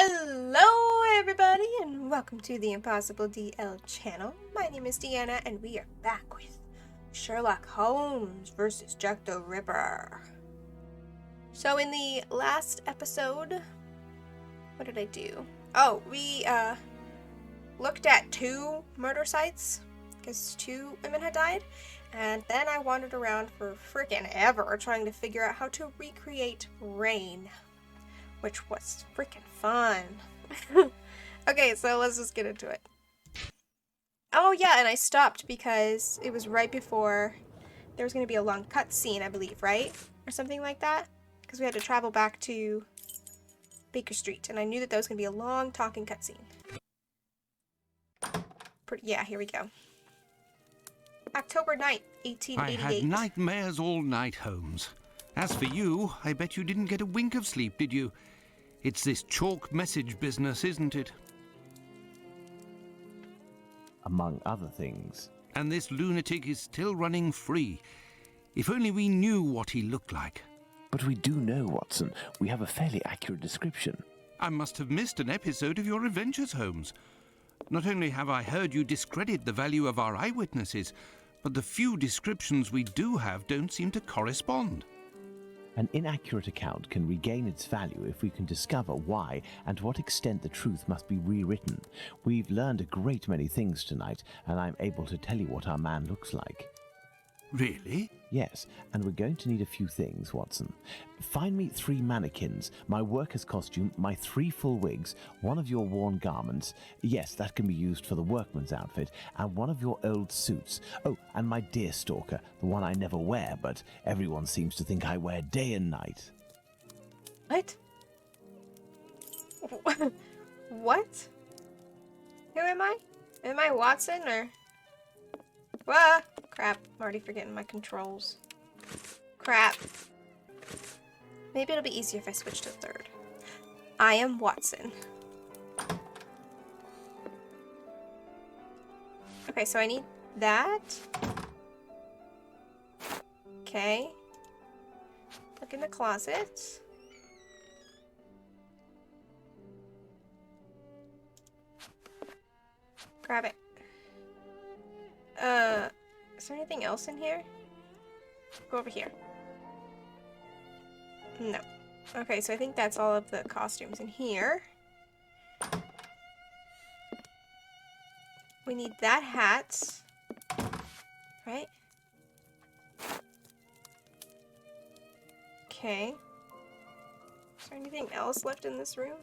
Hello everybody and welcome to the Impossible DL channel. My name is Deanna and we are back with Sherlock Holmes versus Jack the Ripper. So in the last episode, what did I do? Oh, we looked at 2 murder sites because 2 women had died, and then I wandered around for frickin' ever trying to figure out how to recreate rain, which was freaking fun. Okay, so let's just get into it. Oh yeah, and I stopped because it was right before there was going to be a long cutscene, I believe, right? Or something like that. Because we had to travel back to Baker Street, and I knew that was going to be a long talking cutscene. Yeah, here we go. October 9th, 1888. I had nightmares all night, Holmes. As for you, I bet you didn't get a wink of sleep, did you? It's this chalk message business, isn't it? Among other things. And this lunatic is still running free. If only we knew what he looked like. But we do know, Watson. We have a fairly accurate description. I must have missed an episode of your adventures, Holmes. Not only have I heard you discredit the value of our eyewitnesses, but the few descriptions we do have don't seem to correspond. An inaccurate account can regain its value if we can discover why and to what extent the truth must be rewritten. We've learned a great many things tonight, and I'm able to tell you what our man looks like. Really? Yes, and we're going to need a few things, Watson. Find me 3 mannequins, my worker's costume, my 3 full wigs, 1 of your worn garments, yes, that can be used for the workman's outfit, and 1 of your old suits. Oh, and my deer stalker, the one I never wear, but everyone seems to think I wear day and night. What? What? Who am I? Am I Watson or... Whoa! Crap, I'm already forgetting my controls. Crap. Maybe it'll be easier if I switch to 3rd. I am Watson. Okay, so I need that. Okay. Look in the closet. Grab it. Is there anything else in here? Go over here. No. Okay, so I think that's all of the costumes in here. We need that hat. Right? Okay. Is there anything else left in this room?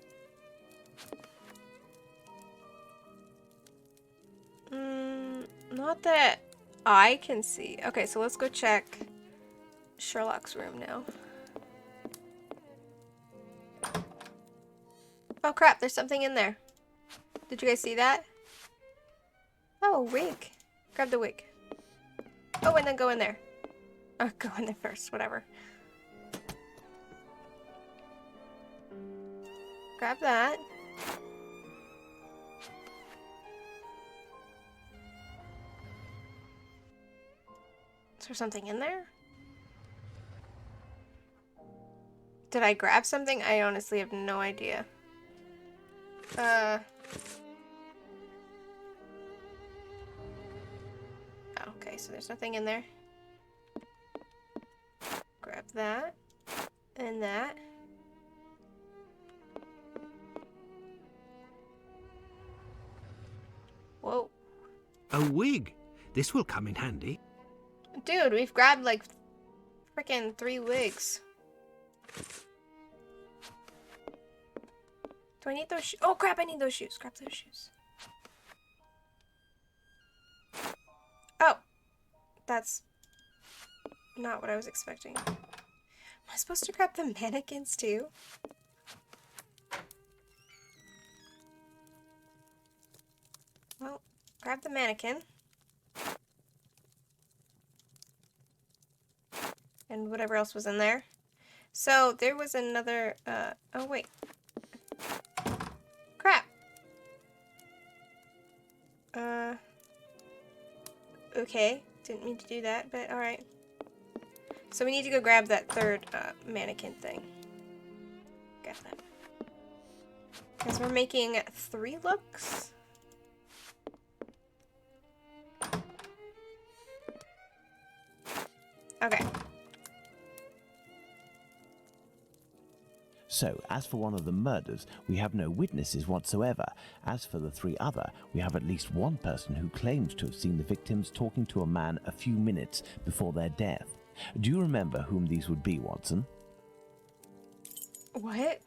Not that I can see. Okay, so let's go check Sherlock's room now. Oh crap, there's something in there. Did you guys see that? Oh, wig. Grab the wig. Oh, and then go in there. Oh, go in there first, whatever. Grab that. Is there something in there? Did I grab something? I honestly have no idea. Okay, so there's nothing in there. Grab that. And that. Whoa. A wig? This will come in handy. Dude, we've grabbed like freaking 3 wigs. Do I need those shoes? Oh crap, I need those shoes. Grab those shoes. Oh. That's not what I was expecting. Am I supposed to grab the mannequins too? Well, grab the mannequin. And whatever else was in there. So there was another, oh wait. Crap. Okay. Didn't mean to do that, but alright. So we need to go grab that 3rd, mannequin thing. Grab that. Because we're making 3 looks. Okay. So, as for one of the murders, we have no witnesses whatsoever. As for the 3 other, we have at least one person who claims to have seen the victims talking to a man a few minutes before their death. Do you remember whom these would be, Watson? What?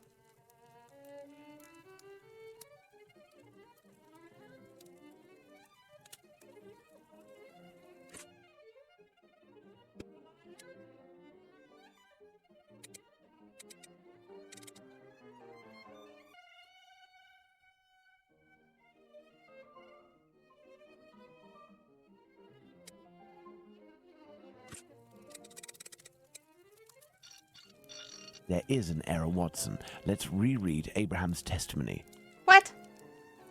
There is an error, Watson. Let's reread Abraham's testimony. What?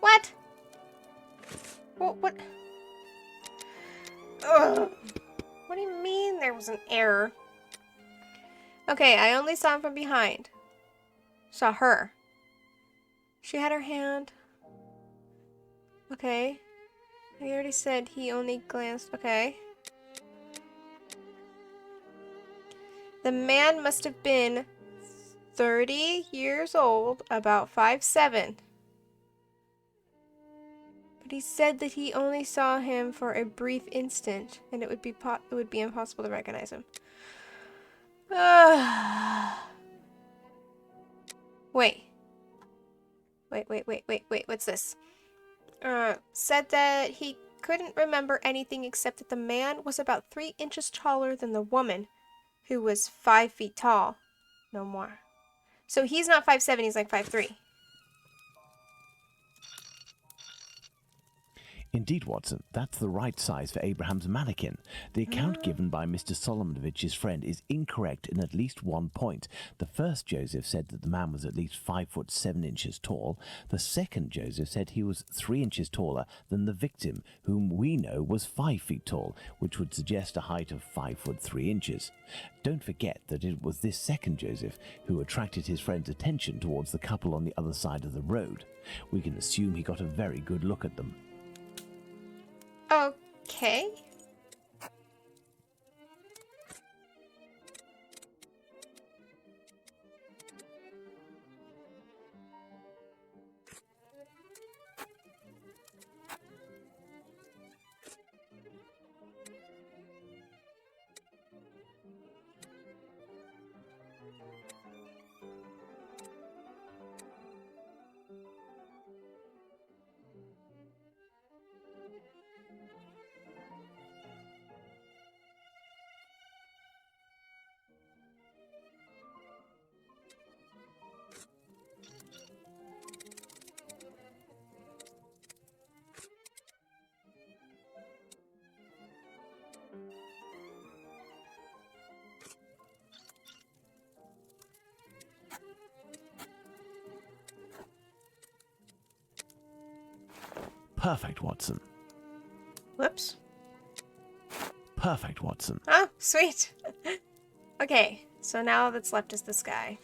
What? What? Ugh. What do you mean there was an error? Okay, I only saw him from behind. Saw her. She had her hand. Okay. I already said he only glanced. Okay. The man must have been 30 years old, about 5'7". But he said that he only saw him for a brief instant, and it would be impossible to recognize him. Wait. Wait. What's this? Said that he couldn't remember anything except that the man was about 3 inches taller than the woman, who was 5 feet tall. No more. So he's not 5'7", he's like 5'3". Indeed, Watson, that's the right size for Abraham's mannequin. The account given by Mr. Solomonich's friend is incorrect in at least one point. The first Joseph said that the man was at least 5 foot 7 inches tall. The second Joseph said he was 3 inches taller than the victim, whom we know was 5 feet tall, which would suggest a height of 5 foot 3 inches. Don't forget that it was this second Joseph who attracted his friend's attention towards the couple on the other side of the road. We can assume he got a very good look at them. Okay. Perfect, Watson. Whoops. Perfect, Watson. Oh, sweet. Okay, so now all that's left is this guy.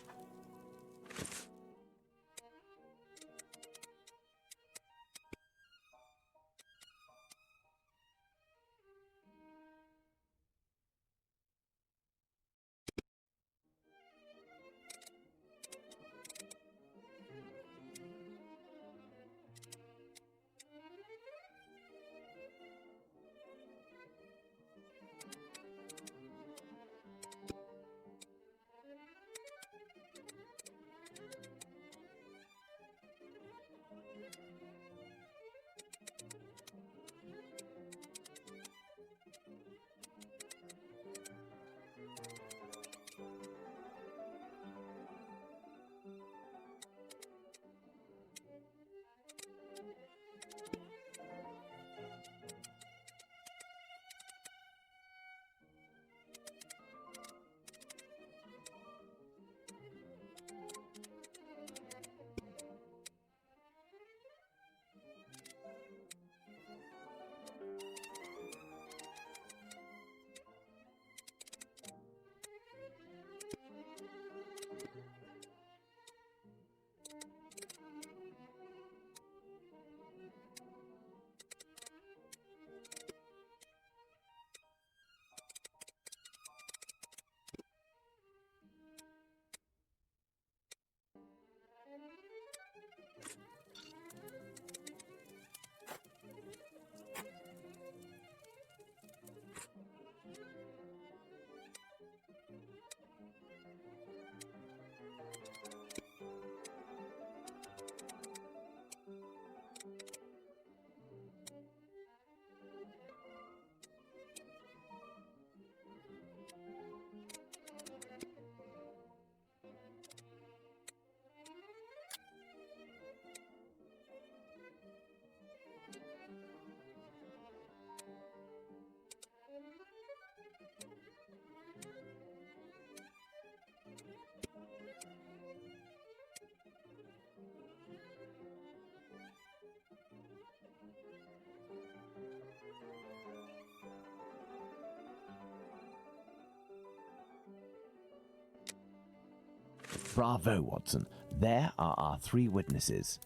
Bravo, Watson. There are our 3 witnesses.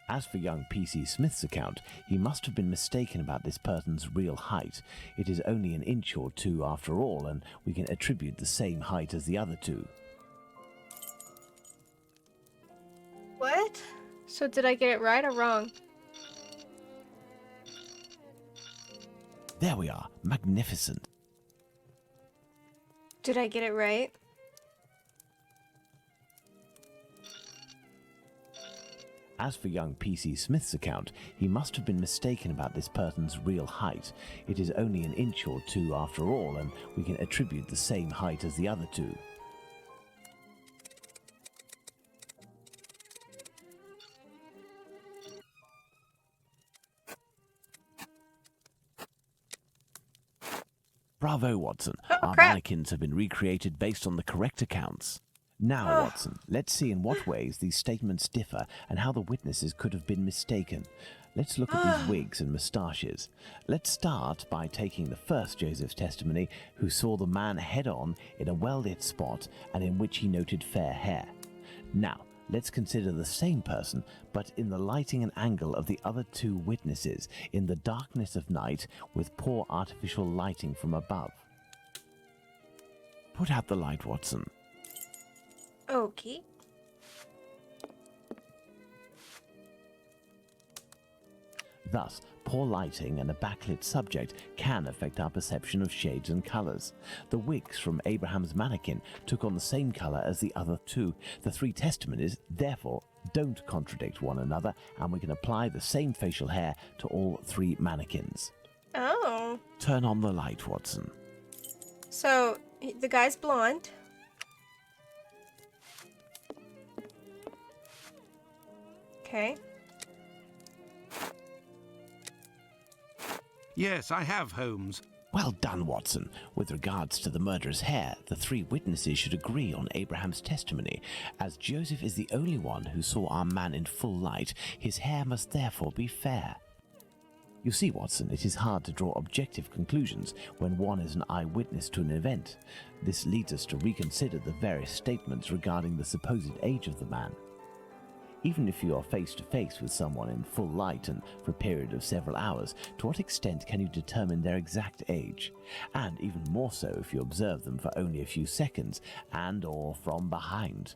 As for young P.C. Smith's account, he must have been mistaken about this person's real height. It is only an inch or 2 after all, and we can attribute the same height as the other 2. What? So did I get it right or wrong? There we are. Magnificent. Did I get it right? As for young P.C. Smith's account, he must have been mistaken about this person's real height. It is only an inch or 2 after all, and we can attribute the same height as the other 2. Bravo, Watson. Our crap. mannequins have been recreated based on the correct accounts. Now, Watson, let's see in what ways these statements differ and how the witnesses could have been mistaken. Let's look at these wigs and moustaches. Let's start by taking the first Joseph's testimony, who saw the man head-on in a well-lit spot and in which he noted fair hair. Now, let's consider the same person, but in the lighting and angle of the other 2 witnesses, in the darkness of night, with poor artificial lighting from above. Put out the light, Watson. Okay. Thus, poor lighting and a backlit subject can affect our perception of shades and colors. The wigs from Abraham's mannequin took on the same color as the other 2. The 3 testimonies, therefore, don't contradict one another, and we can apply the same facial hair to all 3 mannequins. Oh. Turn on the light, Watson. So, the guy's blonde. Okay. Yes, I have, Holmes. Well done, Watson. With regards to the murderer's hair, the 3 witnesses should agree on Abraham's testimony. As Joseph is the only one who saw our man in full light, his hair must therefore be fair. You see, Watson, it is hard to draw objective conclusions when one is an eyewitness to an event. This leads us to reconsider the various statements regarding the supposed age of the man. Even if you are face to face with someone in full light and for a period of several hours, to what extent can you determine their exact age? And even more so if you observe them for only a few seconds and or from behind.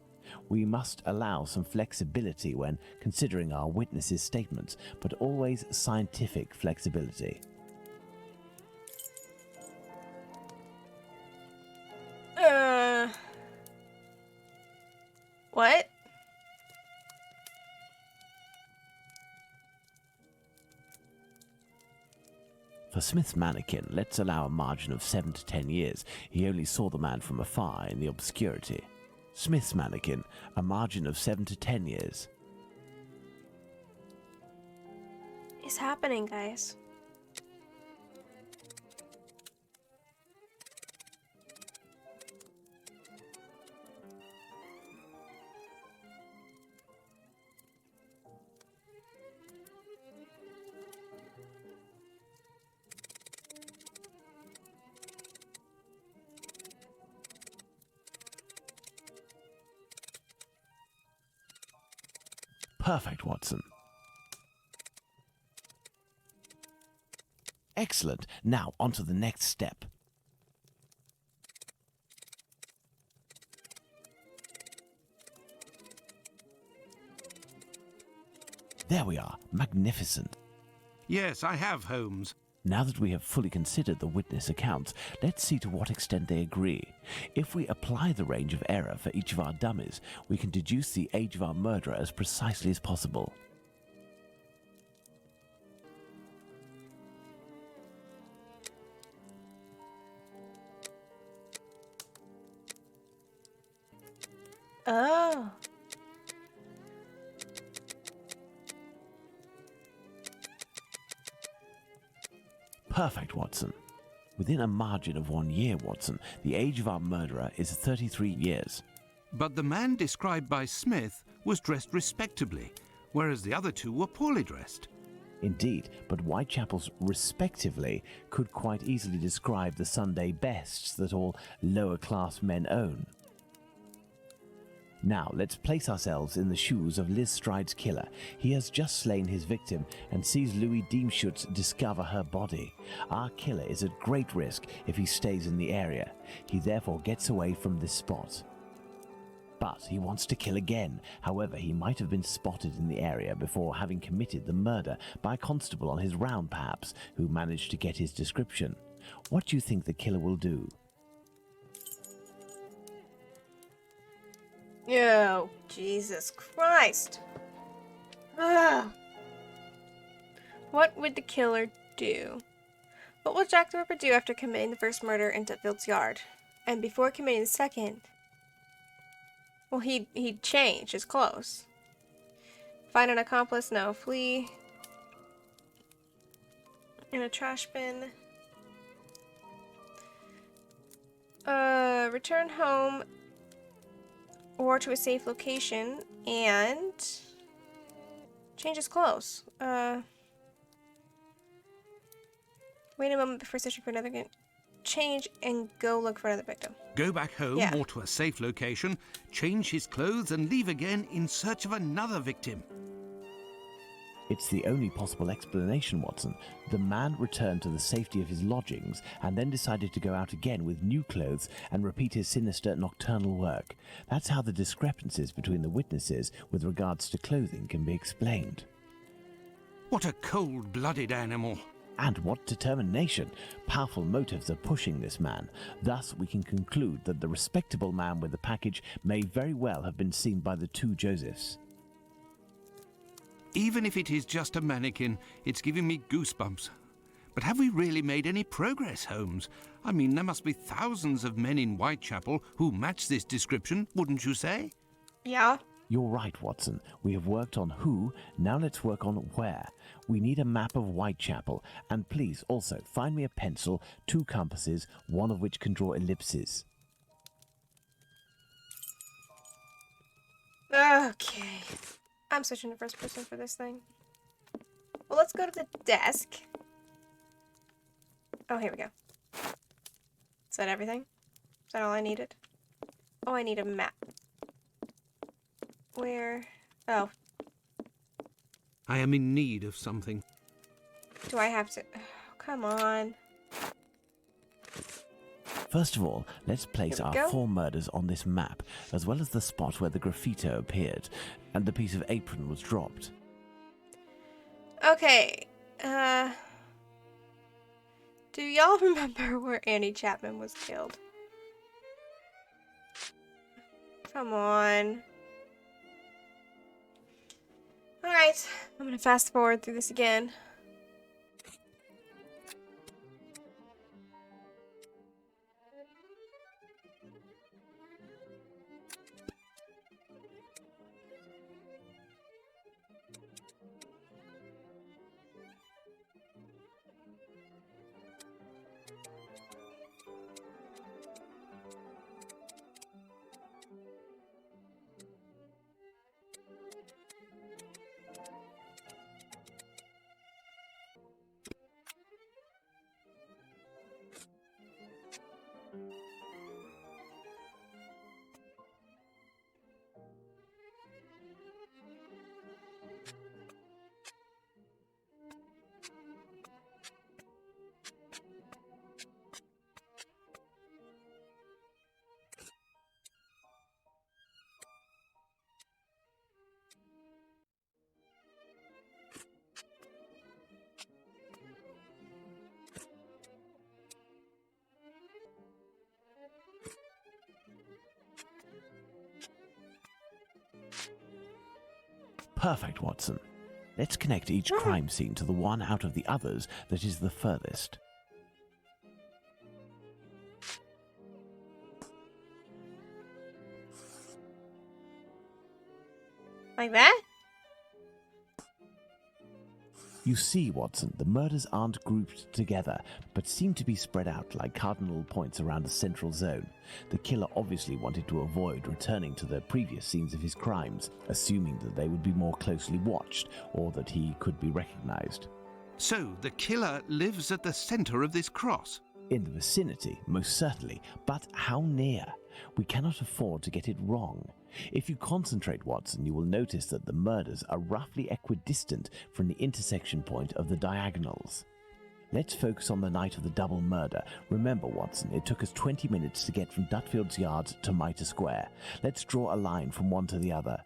We must allow some flexibility when considering our witnesses' statements, but always scientific flexibility. What? For Smith's mannequin, let's allow a margin of 7 to 10 years. He only saw the man from afar in the obscurity. Smith's mannequin, a margin of 7 to 10 years. It's happening, guys. Perfect, Watson. Excellent. Now, on to the next step. There we are. Magnificent. Yes, I have, Holmes. Now that we have fully considered the witness accounts, let's see to what extent they agree. If we apply the range of error for each of our dummies, we can deduce the age of our murderer as precisely as possible. Oh. Perfect, Watson. Within a margin of 1 year, Watson, the age of our murderer is 33 years. But the man described by Smith was dressed respectably, whereas the other 2 were poorly dressed. Indeed, but Whitechapel's respectively could quite easily describe the Sunday bests that all lower-class men own. Now, let's place ourselves in the shoes of Liz Stride's killer. He has just slain his victim and sees Louis Diemschutz discover her body. Our killer is at great risk if he stays in the area. He therefore gets away from this spot. But he wants to kill again. However, he might have been spotted in the area before having committed the murder by a constable on his round, perhaps, who managed to get his description. What do you think the killer will do? Oh, Jesus Christ. Ugh. What would the killer do? What will Jack the Ripper do after committing the first murder in Dufield's yard? And before committing the second? Well, he'd change his clothes. Find an accomplice? No. Flee. In a trash bin. Return home or to a safe location and change his clothes. Wait a moment before searching for another gun. Change and go look for another victim. Go back home or to a safe location, change his clothes and leave again in search of another victim. It's the only possible explanation, Watson. The man returned to the safety of his lodgings and then decided to go out again with new clothes and repeat his sinister nocturnal work. That's how the discrepancies between the witnesses with regards to clothing can be explained. What a cold-blooded animal. And what determination! Powerful motives are pushing this man. Thus, we can conclude that the respectable man with the package may very well have been seen by the two Josephs. Even if it is just a mannequin, it's giving me goosebumps. But have we really made any progress, Holmes? I mean, there must be thousands of men in Whitechapel who match this description, wouldn't you say? Yeah. You're right, Watson. We have worked on who, now let's work on where. We need a map of Whitechapel, and please also find me a pencil, 2 compasses, one of which can draw ellipses. Okay. I'm switching to first person for this thing. Well, let's go to the desk. Oh, here we go. Is that everything? Is that all I needed? Oh, I need a map. Where? Oh. I am in need of something. Do I have to? Oh, come on. First of all, let's place our go. 4 murders on this map, as well as the spot where the graffito appeared, and the piece of apron was dropped. Okay. Do y'all remember where Annie Chapman was killed? Come on. Alright, I'm gonna fast forward through this again. Perfect, Watson. Let's connect each crime scene to the one out of the others that is the furthest. Like that? You see, Watson, the murders aren't grouped together, but seem to be spread out like cardinal points around a central zone. The killer obviously wanted to avoid returning to the previous scenes of his crimes, assuming that they would be more closely watched or that he could be recognized. So the killer lives at the centre of this cross? In the vicinity, most certainly, but how near? We cannot afford to get it wrong. If you concentrate, Watson, you will notice that the murders are roughly equidistant from the intersection point of the diagonals. Let's focus on the night of the double murder. Remember, Watson, it took us 20 minutes to get from Dutfield's Yard to Mitre Square. Let's draw a line from one to the other.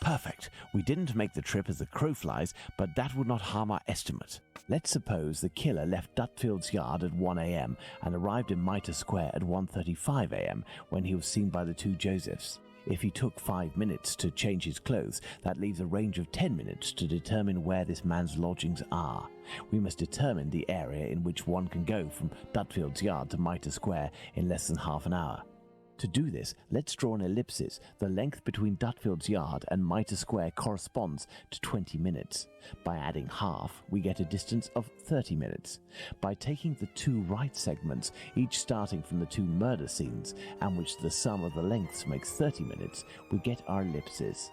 Perfect. We didn't make the trip as the crow flies, but that would not harm our estimate. Let's suppose the killer left Dutfield's Yard at 1 a.m. and arrived in Mitre Square at 1:35 a.m. when he was seen by the two Josephs. If he took 5 minutes to change his clothes, that leaves a range of 10 minutes to determine where this man's lodgings are. We must determine the area in which one can go from Dutfield's Yard to Mitre Square in less than half an hour. To do this, let's draw an ellipsis. The length between Dutfield's Yard and Mitre Square corresponds to 20 minutes. By adding half, we get a distance of 30 minutes. By taking the two right segments, each starting from the two murder scenes, and which the sum of the lengths makes 30 minutes, we get our ellipses.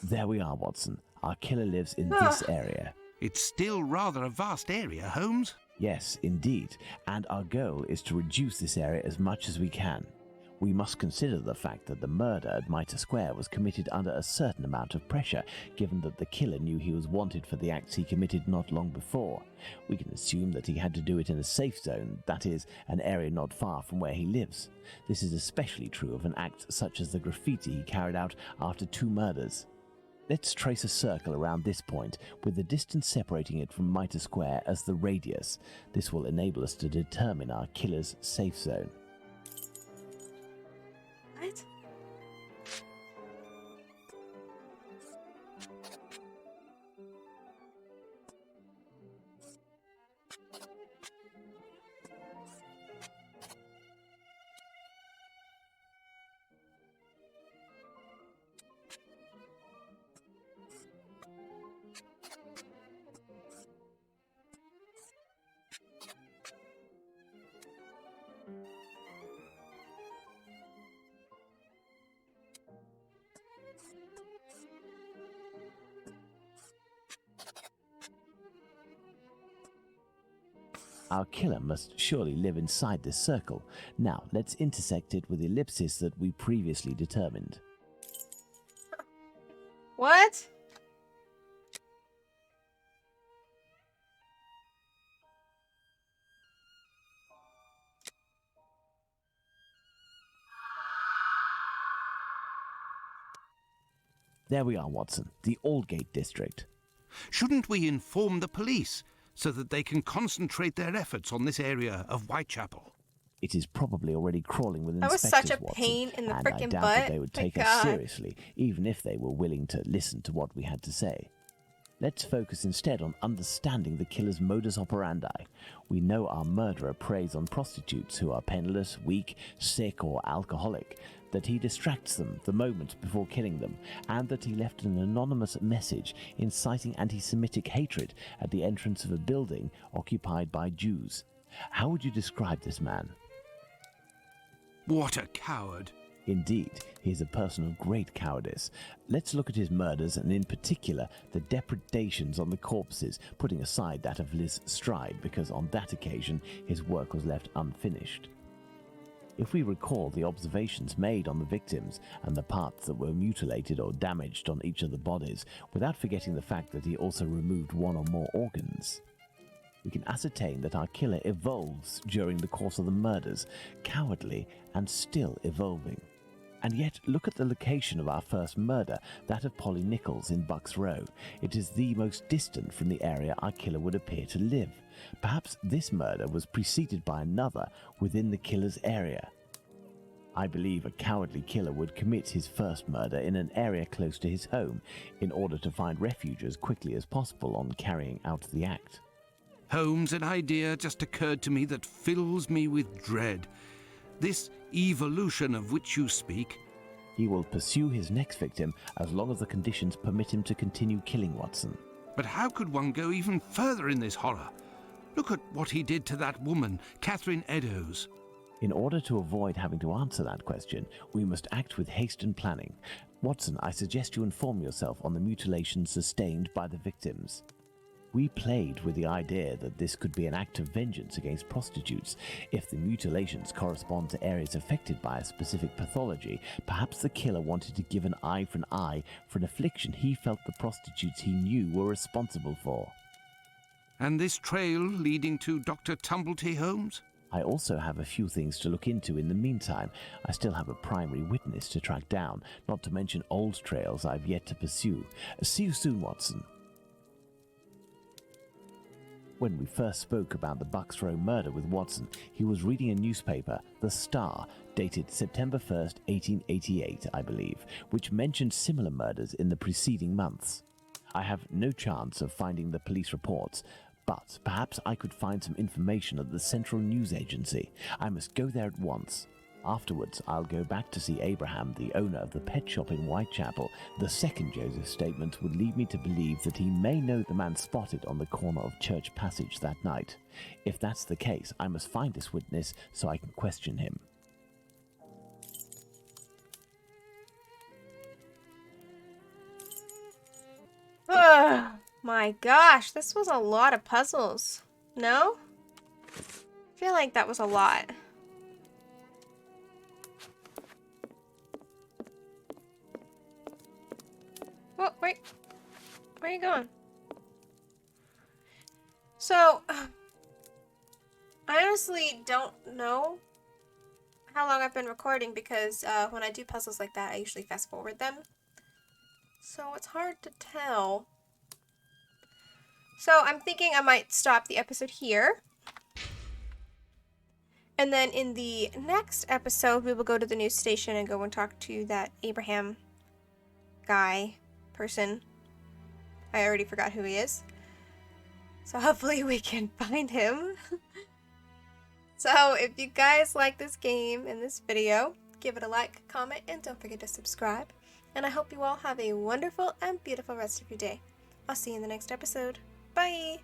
There we are, Watson. Our killer lives in this area. It's still rather a vast area, Holmes. Yes, indeed, and our goal is to reduce this area as much as we can. We must consider the fact that the murder at Mitre Square was committed under a certain amount of pressure, given that the killer knew he was wanted for the acts he committed not long before. We can assume that he had to do it in a safe zone, that is, an area not far from where he lives. This is especially true of an act such as the graffiti he carried out after 2 murders. Let's trace a circle around this point, with the distance separating it from Mitre Square as the radius. This will enable us to determine our killer's safe zone. What? Our killer must surely live inside this circle. Now, let's intersect it with the ellipsis that we previously determined. What? There we are, Watson, the Aldgate district. Shouldn't we inform the police so that they can concentrate their efforts on this area of Whitechapel? It is probably already crawling with That was inspectors, such a Watson, pain in the and I frickin' doubt butt. that they would My take us God. seriously, even if they were willing to listen to what we had to say. Let's focus instead on understanding the killer's modus operandi. We know our murderer preys on prostitutes who are penniless, weak, sick, or alcoholic, that he distracts them the moment before killing them, and that he left an anonymous message inciting anti-Semitic hatred at the entrance of a building occupied by Jews. How would you describe this man? What a coward! Indeed, he is a person of great cowardice. Let's look at his murders, and in particular, the depredations on the corpses, putting aside that of Liz Stride, because on that occasion his work was left unfinished. If we recall the observations made on the victims and the parts that were mutilated or damaged on each of the bodies, without forgetting the fact that he also removed one or more organs, we can ascertain that our killer evolves during the course of the murders, cowardly and still evolving. And yet, look at the location of our first murder, that of Polly Nichols in Bucks Row. It is the most distant from the area our killer would appear to live. Perhaps this murder was preceded by another within the killer's area. I believe a cowardly killer would commit his first murder in an area close to his home in order to find refuge as quickly as possible on carrying out the act. Holmes, an idea just occurred to me that fills me with dread. This evolution of which you speak. He will pursue his next victim as long as the conditions permit him to continue killing Watson. But how could one go even further in this horror? Look at what he did to that woman, Catherine Eddowes. In order to avoid having to answer that question, we must act with haste and planning. Watson, I suggest you inform yourself on the mutilations sustained by the victims. We played with the idea that this could be an act of vengeance against prostitutes. If the mutilations correspond to areas affected by a specific pathology, perhaps the killer wanted to give an eye for an affliction he felt the prostitutes he knew were responsible for. And this trail leading to Dr. Tumblety, Holmes? I also have a few things to look into in the meantime. I still have a primary witness to track down, not to mention old trails I've yet to pursue. See you soon, Watson. When we first spoke about the Bucks Row murder with Watson, he was reading a newspaper, The Star, dated September 1st, 1888, I believe, which mentioned similar murders in the preceding months. I have no chance of finding the police reports, but perhaps I could find some information at the Central News Agency. I must go there at once. Afterwards, I'll go back to see Abraham, the owner of the pet shop in Whitechapel. The second Joseph's statement would lead me to believe that he may know the man spotted on the corner of Church Passage that night. If that's the case, I must find this witness so I can question him. Oh my gosh, this was a lot of puzzles. No? I feel like that was a lot. Well, wait. Where are you going? So, I honestly don't know how long I've been recording because when I do puzzles like that, I usually fast forward them. So it's hard to tell. So I'm thinking I might stop the episode here. And then in the next episode, we will go to the news station and go and talk to that Abraham person. I already forgot who he is. So hopefully we can find him. So if you guys like this game and this video, give it a like, comment, and don't forget to subscribe. And I hope you all have a wonderful and beautiful rest of your day. I'll see you in the next episode. Bye!